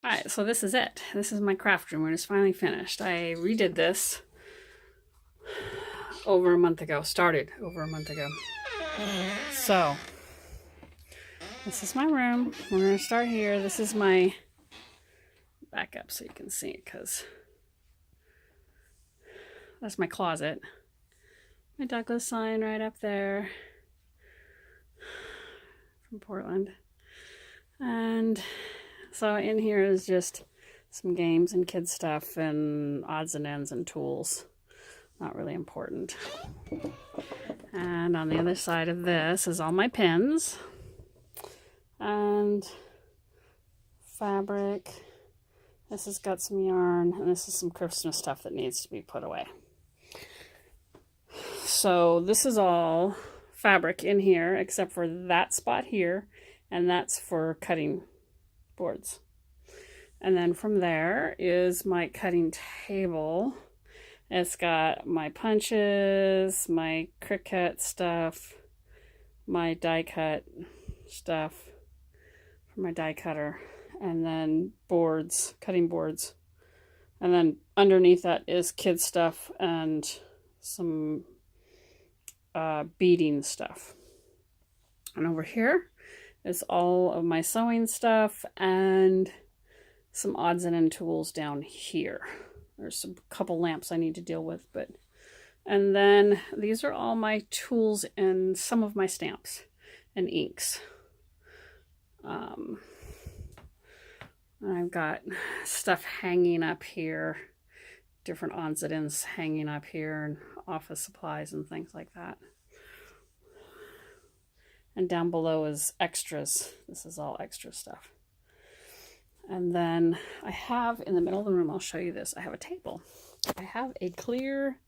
Alright, so this is it. This is my craft room when it's finally finished. I redid this over a month ago. Started over a month ago. So, this is my room. We're going to start here. This is my backup so you can see it because that's my closet. My Douglas sign right up there from Portland. And so in here is just some games and kids stuff and odds and ends and tools. Not really important. And on the other side of this is all my pins and fabric. This has got some yarn, and this is some Christmas stuff that needs to be put away. So this is all fabric in here except for that spot here, and that's for cutting boards. And then from there is my cutting table. It's got my punches, my Cricut stuff, my die cut stuff for my die cutter, and then boards, cutting boards. And then underneath that is kids stuff and some beading stuff. And over here is all of my sewing stuff and some odds and end tools down here. There's a couple lamps I need to deal with, and then these are all my tools and some of my stamps and inks. I've got stuff hanging up here, different odds and ends hanging up here, and office supplies and things like that. And down below is extras. This is all extra stuff. And then I have in the middle of the room, I'll show you this, I have a table. I have a clear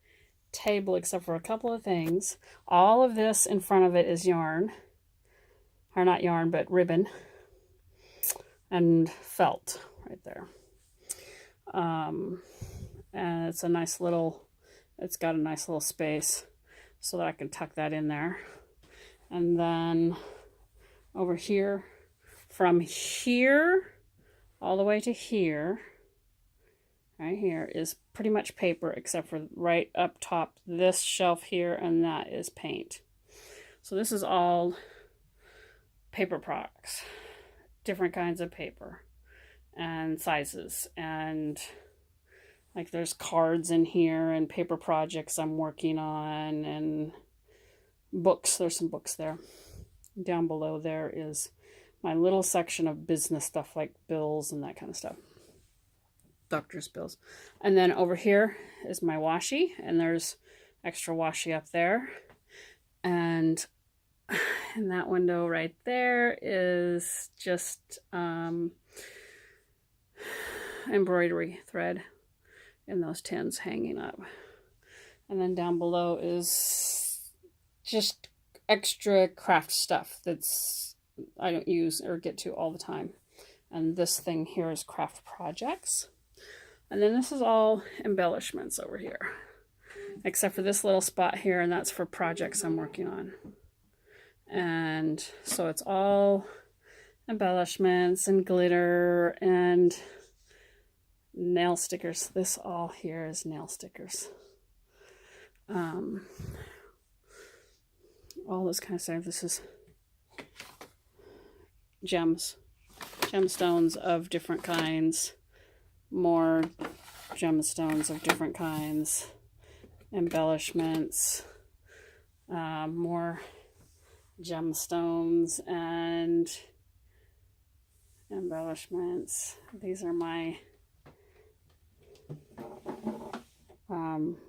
table except for a couple of things. All of this in front of it is yarn, or not yarn, but ribbon and felt right there. And it's a nice little, it's got a nice little space so that I can tuck that in there. And then over here, from here all the way to here, right here, is pretty much paper except for right up top, this shelf here, and that is paint. So this is all paper products, different kinds of paper and sizes, and like there's cards in here and paper projects I'm working on and books. There's some books there. Down below there is my little section of business stuff like bills and that kind of stuff. Doctor's bills. And then over here is my washi, and there's extra washi up there. And in that window right there is just embroidery thread in those tins hanging up. And then down below is just extra craft stuff that's I don't use or get to all the time. And this thing here is craft projects. And then this is all embellishments over here, except for this little spot here, and that's for projects I'm working on. And so it's all embellishments and glitter and nail stickers. This all here is nail stickers. All this kind of stuff. This is gemstones of different kinds, more gemstones of different kinds, embellishments, more gemstones and embellishments. These are my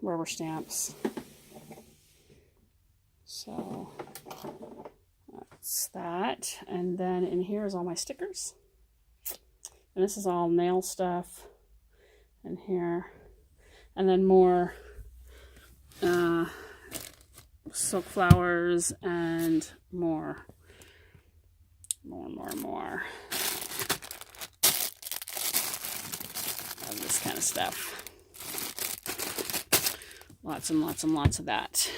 rubber stamps. So that's that. And then in here is all my stickers. And this is all nail stuff in here. And then more silk flowers and more of this kind of stuff. Lots and lots and lots of that.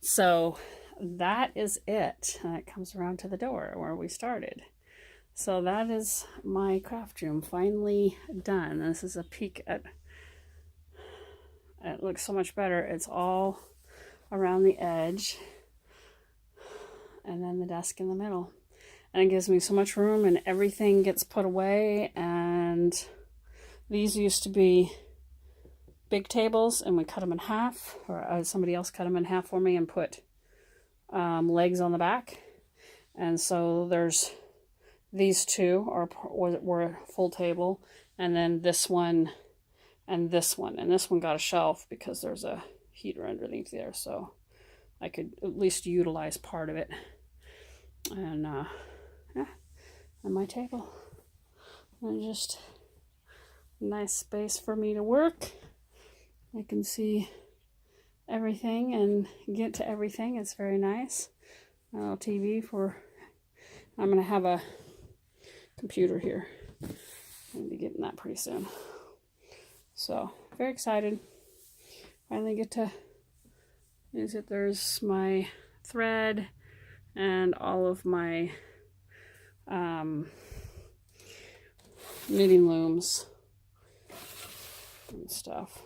So that is it. And it comes around to the door where we started. So that is my craft room finally done. This is a peek at it. Looks so much better. It's all around the edge, and then the desk in the middle. And it gives me so much room, and everything gets put away. And these used to be big tables, and we cut them in half, or somebody else cut them in half for me and put legs on the back. And so there's these two were a full table, and then this one and this one. And this one got a shelf because there's a heater underneath there, so I could at least utilize part of it. And yeah, and my table. And just a nice space for me to work. I can see everything and get to everything. It's very nice. A little TV for, I'm going to have a computer here. I'm going to be getting that pretty soon. So, very excited. Finally get to use it. There's my thread and all of my knitting looms and stuff.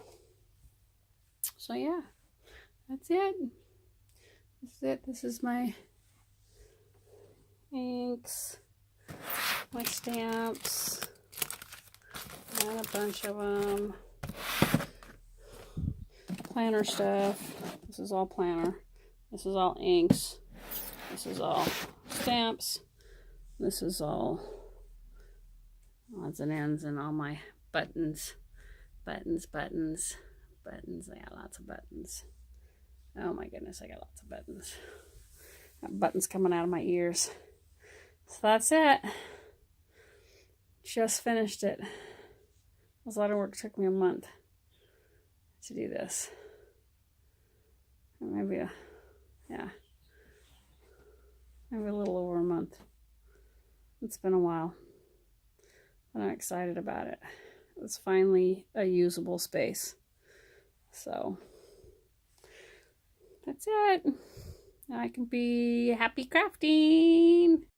So yeah, that's it. That's it. This is my inks, my stamps, and a bunch of them. Planner stuff. This is all planner. This is all inks. This is all stamps. This is all odds and ends, and all my buttons. Buttons. Yeah, lots of buttons. Oh my goodness, I got lots of buttons. Got buttons coming out of my ears. So that's it. Just finished it. It was a lot of work. It took me a month to do this. Maybe a little over a month. It's been a while, but I'm excited about it. It's finally a usable space. So that's it. Now I can be happy crafting.